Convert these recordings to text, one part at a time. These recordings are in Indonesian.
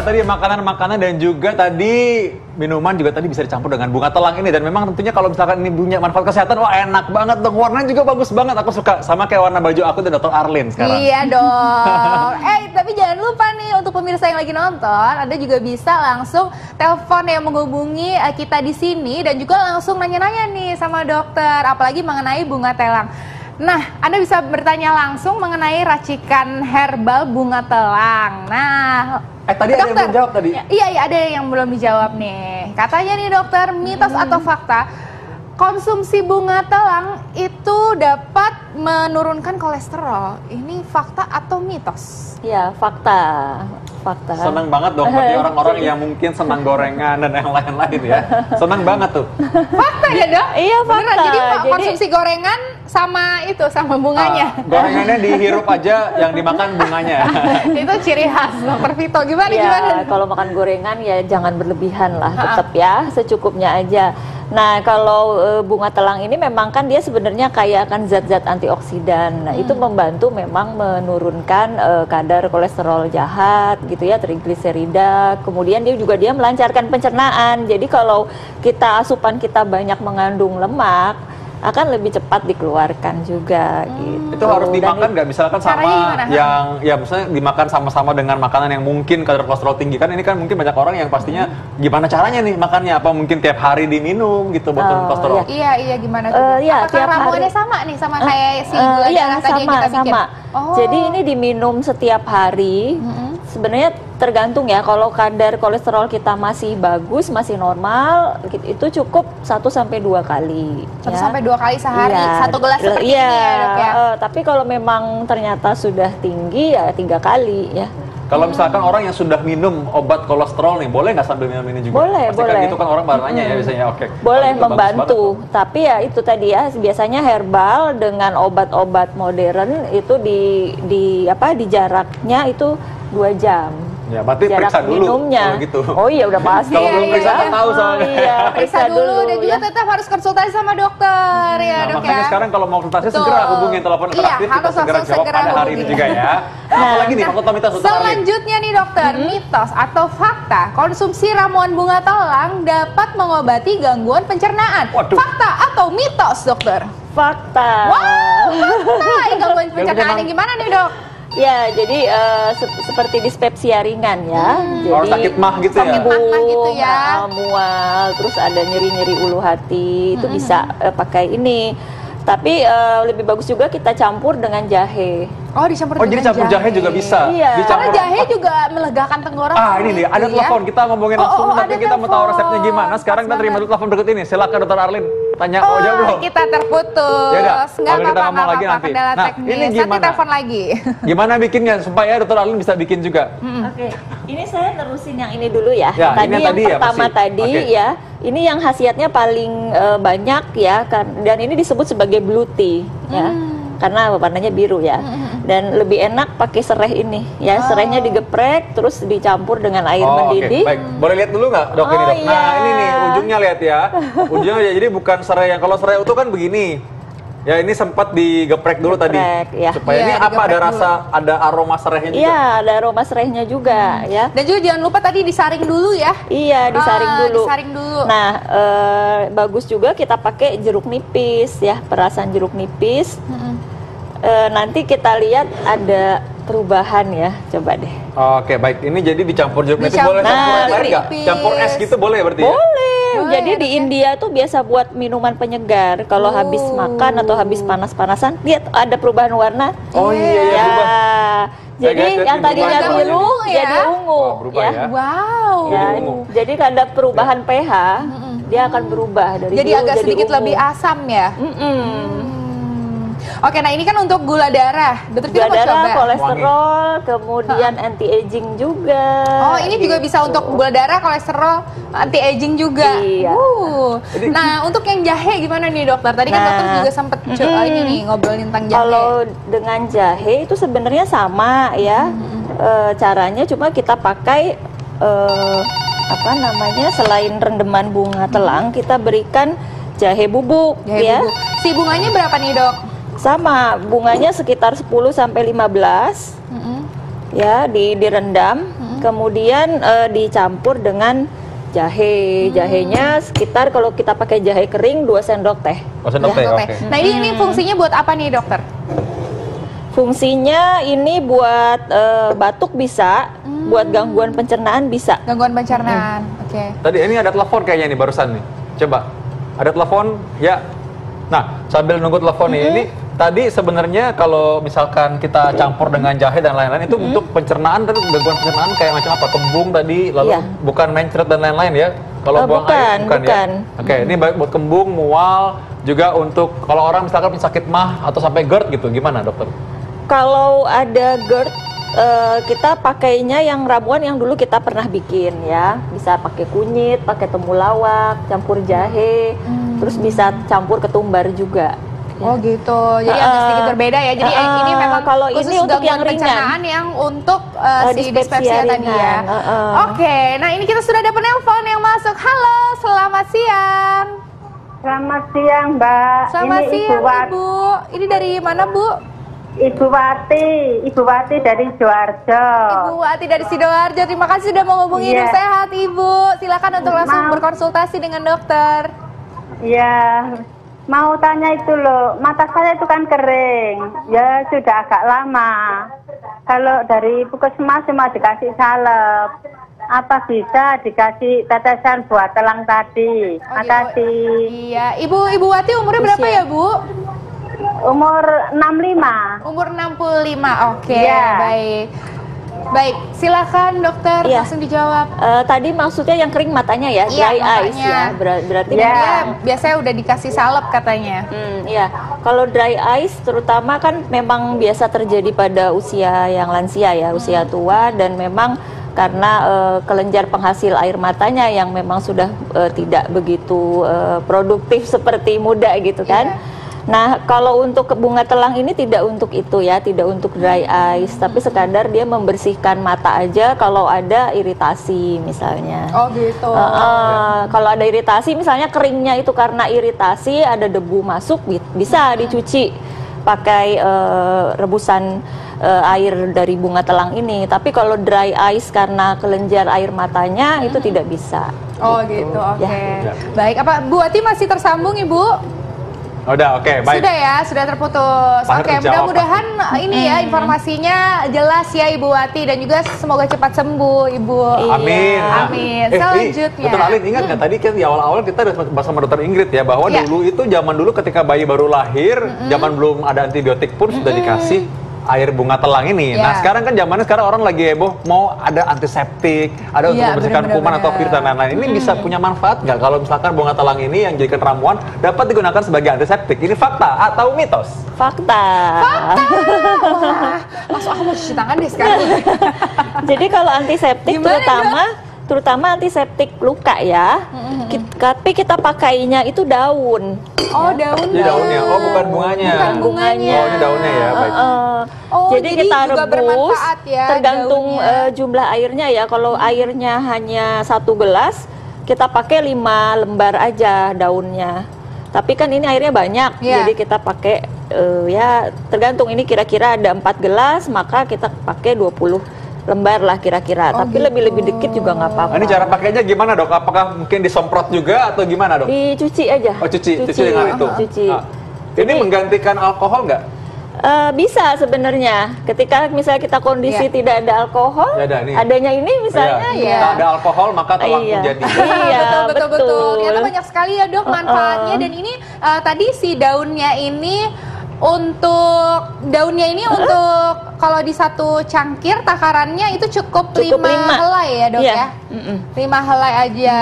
tadi makanan-makanan dan juga tadi minuman juga tadi bisa dicampur dengan bunga telang ini. Dan memang tentunya kalau misalkan ini punya manfaat kesehatan, wah enak banget dong. Warnanya juga bagus banget, aku suka. Sama kayak warna baju aku dan Dr. Arlin sekarang. Iya dong. Tapi jangan lupa nih untuk pemirsa yang lagi nonton, Anda juga bisa langsung telepon yang menghubungi kita di sini dan juga langsung nanya-nanya nih sama dokter, apalagi mengenai bunga telang. Nah, Anda bisa bertanya langsung mengenai racikan herbal bunga telang. Nah, tadi dokter, ada yang belum jawab tadi. Iya, ada yang belum dijawab nih. Katanya nih dokter, mitos atau fakta, konsumsi bunga telang itu dapat menurunkan kolesterol. Ini fakta atau mitos? Ya, fakta. Fakta. Senang banget dong bagi orang-orang yang mungkin senang gorengan dan yang lain-lain ya. Senang banget tuh. Fakta ya dok? Iya, fakta. Jadi konsumsi gorengan sama bunganya. Gorengannya dihirup aja, yang dimakan bunganya. Itu ciri khas dokter Vito. Gimana? Kalau makan gorengan ya jangan berlebihan lah, tetap ya secukupnya aja. Nah, kalau bunga telang ini memang kan dia sebenarnya kaya akan zat-zat antioksidan. Nah, itu membantu memang menurunkan kadar kolesterol jahat gitu ya, trigliserida. Kemudian dia melancarkan pencernaan. Jadi kalau asupan kita banyak mengandung lemak, akan lebih cepat dikeluarkan juga gitu. Itu harus dimakan nggak? Misalkan sama yang ya misalnya dimakan sama-sama dengan makanan yang mungkin kadar kolesterol tinggi, kan ini kan mungkin banyak orang yang pastinya gimana caranya nih makannya, apa mungkin tiap hari diminum gitu buat turun kolesterol? Iya gimana tuh? Apakah ramuannya sama nih sama kayak si gula darah tadi yang kita bikin? Jadi ini diminum setiap hari. Sebenarnya tergantung ya, kalau kadar kolesterol kita masih bagus, masih normal, itu cukup 1-2 kali. 1-2 kali sehari, satu gelas seperti ini ya dok ya? Tapi kalau memang ternyata sudah tinggi ya 3 kali ya. Kalau misalkan orang yang sudah minum obat kolesterol nih, boleh nggak sambil minum ini juga? Boleh, pasti boleh. kan gitu kan orang baru nanya ya biasanya, oke. Boleh membantu, tapi ya itu tadi ya, biasanya herbal dengan obat-obat modern itu di jaraknya itu 2 jam. Ya, berarti jarak periksa dulu minumnya. gitu. Oh iya, udah pasti. Kalau belum periksa kan tahu soalnya. Iya, periksa dulu dan juga tetap harus konsultasi sama dokter ya dok makanya ya. sekarang kalau mau konsultasi segera hubungin telepon interaktif, kita segera jawab pada hari ini juga ya. Nah, apalagi nih fakta mitos selanjutnya nih dokter, mitos atau fakta konsumsi ramuan bunga telang dapat mengobati gangguan pencernaan. Waduh. Fakta atau mitos dokter? Fakta. Wow, fakta. Gangguan pencernaan yang gimana nih dok? Ya, jadi seperti dispepsia ringan ya. Jadi sakit mah gitu ya. Sakit mah gitu ya. Mual, terus ada nyeri-nyeri ulu hati, itu bisa pakai ini. Tapi lebih bagus juga kita campur dengan jahe. Oh, dicampur dengan jadi campur jahe juga bisa. Iya. Dicampur. Karena jahe juga melegakan tenggorokan. Ini nih, ada telepon. Kita ngomongin langsung, tapi kita mau tahu resepnya gimana. Sekarang kita terima dulu telepon berikut ini. Silakan Dr. Arlin. Tanya, jawab belum? Kita terputus. Yaudah, nggak kita ngomong lagi nanti. Kendala teknis. Ini gimana? Nanti telepon lagi. Gimana bikinnya supaya Dr. Arlin bisa bikin juga? Oke, ini saya terusin yang ini dulu ya. Ya, tadi ini yang tadi ya, pertama masih. tadi ya. Ini yang khasiatnya paling banyak ya, dan ini disebut sebagai blue tea ya. Karena warnanya biru ya. Dan lebih enak pakai serai ini ya. Serainya digeprek terus dicampur dengan air mendidih. Baik, boleh lihat dulu nggak dok ini dok? Iya. Nah ini nih ujungnya lihat ya. Ujungnya jadi bukan serai yang, kalau serai utuh kan begini. Ya ini sempat digeprek dulu tadi. Ya. Supaya ini apa, ada rasa, ada aroma serainya juga. Iya, ada aroma serainya juga ya. Dan juga jangan lupa tadi disaring dulu ya. Iya, disaring dulu. Disaring dulu. Nah, bagus juga kita pakai jeruk nipis ya, perasan jeruk nipis. Nanti kita lihat ada perubahan ya, coba deh. Oke, baik. Ini jadi dicampur jeruk nipis, boleh campur air nggak? Campur es gitu boleh berarti ya? Boleh. Jadi di India tuh biasa buat minuman penyegar. Kalau habis makan atau habis panas-panasan, lihat ada perubahan warna. Oh iya, berubah. Jadi yang tadinya biru jadi ungu berubah ya. Wow. Ya, jadi ada perubahan pH, dia akan berubah dari jadi biru agak jadi sedikit ungu. lebih asam ya. Oke, nah ini kan untuk gula darah. Dokter kita mau coba. Kolesterol, kemudian anti aging juga. Oh, ini juga bisa untuk gula darah, kolesterol, anti aging juga. Iya. Nah, untuk yang jahe gimana nih dokter? Tadi kan dokter juga sempat ini nih ngobrolin tentang jahe. Kalau dengan jahe itu sebenarnya sama ya. Caranya cuma kita pakai selain rendeman bunga telang, kita berikan jahe bubuk ya. Bubuk. Si bunganya berapa nih, Dok? Sama, bunganya sekitar 10 sampai 15. Ya, direndam. kemudian dicampur dengan jahe. Jahenya sekitar kalau kita pakai jahe kering 2 sendok teh. 2 sendok teh, oke. Nah ini fungsinya buat apa nih dokter? Fungsinya ini buat batuk bisa, buat gangguan pencernaan bisa. Gangguan pencernaan, oke. Tadi ini ada telepon kayaknya nih barusan nih. Coba, ada telepon ya. Nah, sambil nunggu telepon nih, ini tadi sebenarnya kalau misalkan kita campur dengan jahe dan lain-lain itu untuk pencernaan, tapi gangguan pencernaan kayak macam apa? Kembung tadi, lalu bukan mencret dan lain-lain ya? Kalau buang air bukan ya? Oke, ini baik buat kembung, mual, juga untuk kalau orang misalkan punya sakit mah atau sampai GERD gitu, gimana dokter? Kalau ada GERD, kita pakainya yang ramuan yang dulu kita pernah bikin ya. Bisa pakai kunyit, pakai temulawak, campur jahe, terus bisa campur ketumbar juga. Oh gitu, jadi agak sedikit berbeda ya. Jadi ini memang kalau khusus ini untuk yang pencernaan yang untuk si dispepsia tadi ya. Oke, nah ini kita sudah ada penelpon yang masuk. Halo, selamat siang. Selamat siang, Mbak. Selamat siang, Ibu. Ini dari mana, Bu? Ibu Wati dari Sidoarjo. Ibu Wati dari Sidoarjo, terima kasih sudah menghubungi Hidup Sehat, Ibu. Silakan untuk langsung berkonsultasi dengan dokter. Iya, mau tanya itu loh, mata saya itu kan kering, ya sudah agak lama. Kalau dari puskesmas cuma dikasih salep, apa bisa dikasih tetesan buat telang tadi? Makasih. Iya, Ibu Wati umurnya berapa ya, Bu? Umur 65. Umur 65, oke, baik. Baik, silakan dokter langsung dijawab. Tadi maksudnya yang kering matanya ya, dry eyes ya, berarti dia biasanya udah dikasih salep katanya. Iya, kalau dry eyes terutama kan memang biasa terjadi pada usia yang lansia ya, usia tua, dan memang karena kelenjar penghasil air matanya yang memang sudah tidak begitu produktif seperti muda gitu kan. Nah, kalau untuk bunga telang ini tidak untuk itu ya, tidak untuk dry eyes, tapi sekadar dia membersihkan mata aja kalau ada iritasi misalnya. Oh gitu. Kalau ada iritasi, misalnya keringnya itu karena iritasi, ada debu masuk, bisa dicuci pakai rebusan air dari bunga telang ini. Tapi kalau dry eyes karena kelenjar air matanya itu tidak bisa. Oh gitu, oke. Baik, apa Bu Wati masih tersambung, Ibu? Udah, oke, baik. Sudah ya, sudah terputus. Oke, mudah-mudahan ini ya informasinya jelas ya Ibu Wati, dan juga semoga cepat sembuh Ibu. Amin. Amin. Selanjutnya. Dokter Alin, ingat nggak tadi kan di awal-awal kita udah bahas sama Dokter Ingrid ya, bahwa dulu itu zaman dulu ketika bayi baru lahir, zaman belum ada antibiotik pun sudah dikasih air bunga telang ini. Nah sekarang kan zamannya orang lagi heboh mau ada antiseptik, ada untuk membersihkan kuman atau virus dan lain-lain. Ini bisa punya manfaat nggak kalau misalkan bunga telang ini yang jadikan ramuan dapat digunakan sebagai antiseptik? Ini fakta atau mitos? Fakta. Masuk aku mau cuci tangan deh sekarang. Jadi kalau antiseptik terutama antiseptik luka ya, tapi kita pakainya itu daun. Oh, daunnya. Ini daunnya, oh bukan bunganya. Bukan bunganya. Oh, ini daunnya ya, baik. Jadi kita rebus, ya, tergantung jumlah airnya ya. Kalau airnya hanya 1 gelas, kita pakai 5 lembar aja daunnya. Tapi kan ini airnya banyak, jadi kita pakai ya tergantung ini kira-kira ada 4 gelas, maka kita pakai 20 lembar lah kira-kira, tapi lebih-lebih dikit juga nggak apa-apa. Ini cara pakainya gimana dok? Apakah mungkin disemprot juga atau gimana dok? Dicuci aja. Oh cuci dengan itu. Cuci. Ini menggantikan alkohol nggak? Bisa sebenarnya. Ketika misalnya kita kondisi tidak ada alkohol, adanya ini misalnya tak ada alkohol maka telah menjadi. Iya, betul. Ternyata banyak sekali ya dok manfaatnya, dan ini tadi si daunnya ini untuk kalau di satu cangkir takarannya itu cukup 5 helai ya dok ya? 5 helai aja.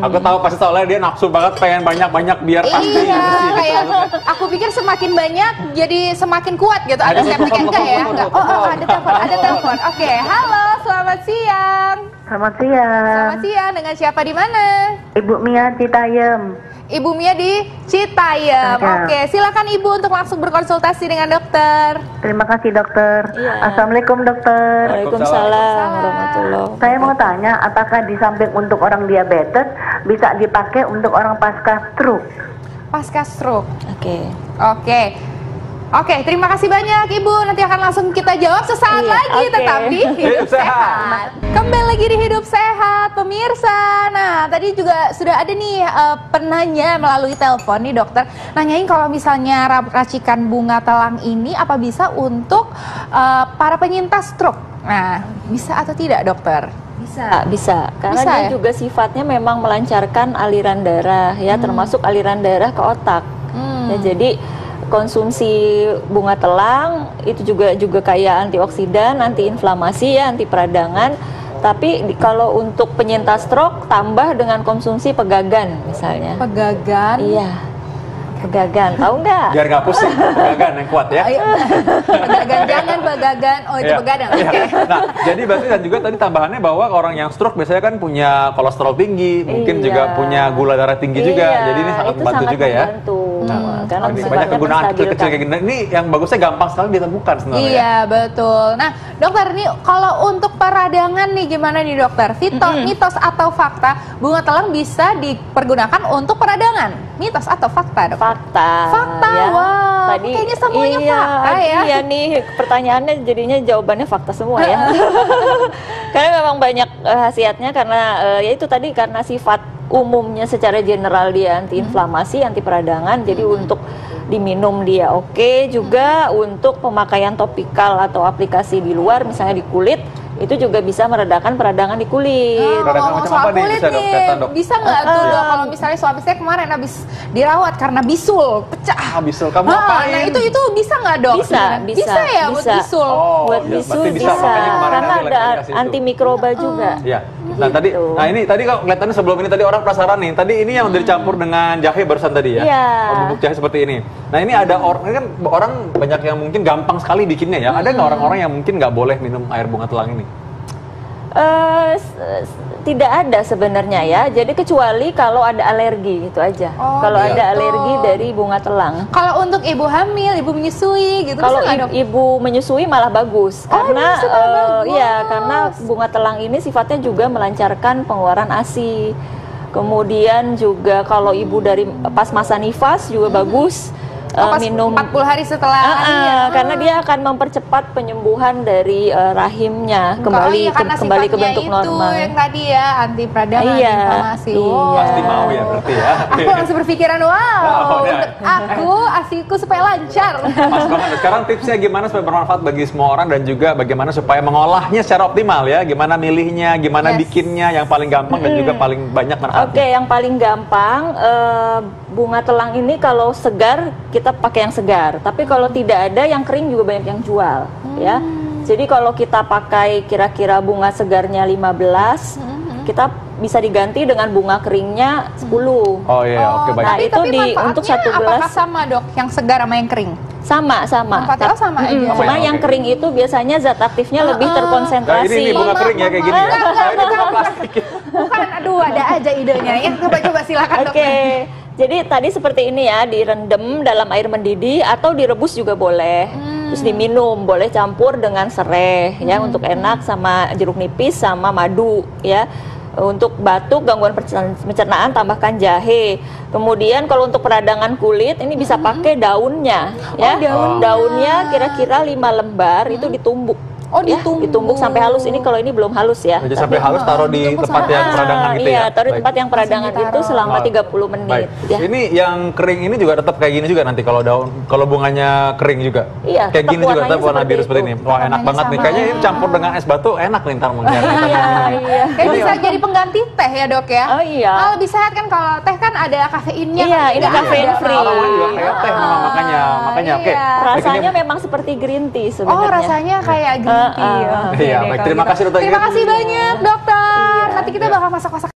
Aku tahu pasti soalnya dia nafsu banget pengen banyak-banyak biar pasti bersih. Kayak aku pikir semakin banyak jadi semakin kuat gitu. Ada septik enggak ya? Enggak. Oh, ada telepon. Oke, halo, selamat siang. Selamat siang. Selamat siang, dengan siapa di mana? Ibu Mia Citayam. Ibu Mia di Citayam. Oke, silakan Ibu untuk langsung berkonsultasi dengan dokter. Terima kasih dokter. Assalamualaikum dokter. Waalaikumsalam warahmatullahi. Saya mau tanya, apakah di samping untuk orang diabetes bisa dipakai untuk orang pasca stroke? Pasca stroke. Oke. Oke, terima kasih banyak Ibu. Nanti akan langsung kita jawab sesaat lagi, tetap di Hidup Sehat. Kembali lagi di Hidup Sehat, pemirsa. Nah, tadi juga sudah ada nih penanya melalui telepon nih dokter. Nanyain kalau misalnya racikan bunga telang ini apa bisa untuk para penyintas stroke? Nah, bisa atau tidak dokter? Bisa. Karena Bisa, dia ya? juga sifatnya memang melancarkan aliran darah ya, termasuk aliran darah ke otak. Ya, jadi konsumsi bunga telang itu juga kayak antioksidan, antiinflamasi ya, anti peradangan. Tapi kalau untuk penyintas stroke tambah dengan konsumsi pegagan misalnya. Pegagan? Iya. Pegagan, tahu nggak? Biar nggak pusing, pegagan yang kuat ya. Pegagan, jangan pegagan. Oh, itu Iya. pegadang. Iya. Oke. Nah, jadi berarti dan juga tadi tambahannya bahwa orang yang stroke biasanya kan punya kolesterol tinggi, mungkin Iya. juga punya gula darah tinggi juga. Iya, Jadi ini sangat itu membantu sangat juga ya. membantu. Karena Ini sifatnya banyak kegunaan kecil-kecil menstabilkan. kayak gini. Ini yang bagusnya gampang sekali ditemukan sebenarnya. Iya, betul. Nah, dokter, nih kalau untuk peradangan nih gimana nih dokter? Mitos atau fakta bunga telang bisa dipergunakan untuk peradangan? Mitos atau fakta, dok? Fakta. Ya. Wow, kayaknya semuanya fakta ya. Iya nih, pertanyaannya jadinya jawabannya fakta semua ya. Karena memang banyak khasiatnya karena ya itu tadi karena sifat umumnya secara general dia antiinflamasi, anti peradangan. Jadi untuk diminum dia oke, juga untuk pemakaian topikal atau aplikasi di luar misalnya di kulit itu juga bisa meredakan peradangan di kulit. Peradangan Ngomong macam soal apa nih? kulit Bisa, Dok? nih, Kelihatan, Dok. bisa nggak tuh dok kalau misalnya suami saya kemarin habis dirawat karena bisul pecah. Bisul kamu apain? Nah itu bisa nggak dok? Bisa ya buat buat bisul. Oh, buat iya, bisul berarti bisa. bisa, Makanya kemarin karena nanti ada lagi kasih itu. antimikroba juga. Iya. Nah tadi, ini tadi kalau kelihatannya sebelum ini tadi orang penasaran nih. Tadi ini yang udah dicampur dengan jahe barusan tadi ya. Iya. Bubuk jahe seperti ini. Nah ini ada ini kan orang banyak yang mungkin gampang sekali bikinnya ya. Ada nggak orang-orang yang mungkin nggak boleh minum air bunga telang ini? Tidak ada sebenarnya ya. Jadi kecuali kalau ada alergi itu aja. Oh, kalau gitu. ada alergi dari bunga telang. Kalau untuk ibu hamil, ibu menyusui gitu Kalau bisa nggak dok? ibu menyusui malah bagus karena menyusui malah bagus. ya karena bunga telang ini sifatnya juga melancarkan pengeluaran ASI. Kemudian juga kalau ibu dari pas masa nifas juga bagus. Pas Minum 40 hari setelah karena dia akan mempercepat penyembuhan dari rahimnya kembali karena kembali ke sifatnya bentuk itu normal. yang tadi ya anti peradangan, Iya, inflamasi. iya. Pasti mau ya berarti ya. Aku langsung berpikiran wow, udah. untuk aku asiku supaya lancar. Pas banget. Sekarang tipsnya gimana supaya bermanfaat bagi semua orang dan juga bagaimana supaya mengolahnya secara optimal ya. Gimana milihnya, gimana bikinnya yang paling gampang dan juga paling banyak manfaatnya. Oke, yang paling gampang bunga telang ini kalau segar kita pakai yang segar. Tapi kalau tidak ada yang kering juga banyak yang jual ya. Jadi kalau kita pakai kira-kira bunga segarnya 15, kita bisa diganti dengan bunga keringnya 10. Oh iya, oke baik. Nah, itu tapi untuk manfaatnya satu gelas apakah sama dok? Yang segar sama yang kering? sama. Manfaatnya sama aja. Cuma Oke, yang oke. kering itu biasanya zat aktifnya lebih Nah, terkonsentrasi. ini bunga kering ya kayak gini ya. Enggak, Ini bunga plastik. Bukan, aduh ada aja idenya ya. Coba silakan dok. Oke. Jadi tadi seperti ini ya, direndam dalam air mendidih atau direbus juga boleh. Terus diminum, boleh campur dengan serai ya untuk enak, sama jeruk nipis sama madu ya. Untuk batuk, gangguan pencernaan tambahkan jahe. Kemudian kalau untuk peradangan kulit ini bisa pakai daunnya ya. Daunnya kira-kira 5 lembar itu ditumbuk. Oh, Ya, ditumbuk sampai halus. Ini kalau ini belum halus ya. Jadi sampai halus taruh di ditumbuk tempat yang peradangan gitu ya. Iya, taruh di Baik. tempat yang peradangan Langsung itu ditaruh. selama 30 Baik. menit ya. Ini yang kering ini juga tetap kayak gini juga nanti kalau kalau bunganya kering juga. Iya, Kayak tetap gini juga warnanya tetap warna seperti biru seperti itu. ini. Wah, enak Warnanya banget nih. sama. Kayaknya ini campur dengan es batu enak nih ntar mungkin. Iya. Kayak bisa jadi pengganti teh ya dok ya? Oh iya. Lebih sehat kan kalau teh kan ada kafeinnya. Iya, kan? ini Nggak kafein ada. free. Aromanya juga kayak teh memang makanya oke. Iya. Rasanya memang seperti green tea sebenarnya. Oh rasanya kayak green tea. Oke Iya, deh baik. kalau Terima gitu. kasih, dokter. Terima kasih banyak dokter. Nanti kita bakal masak-masak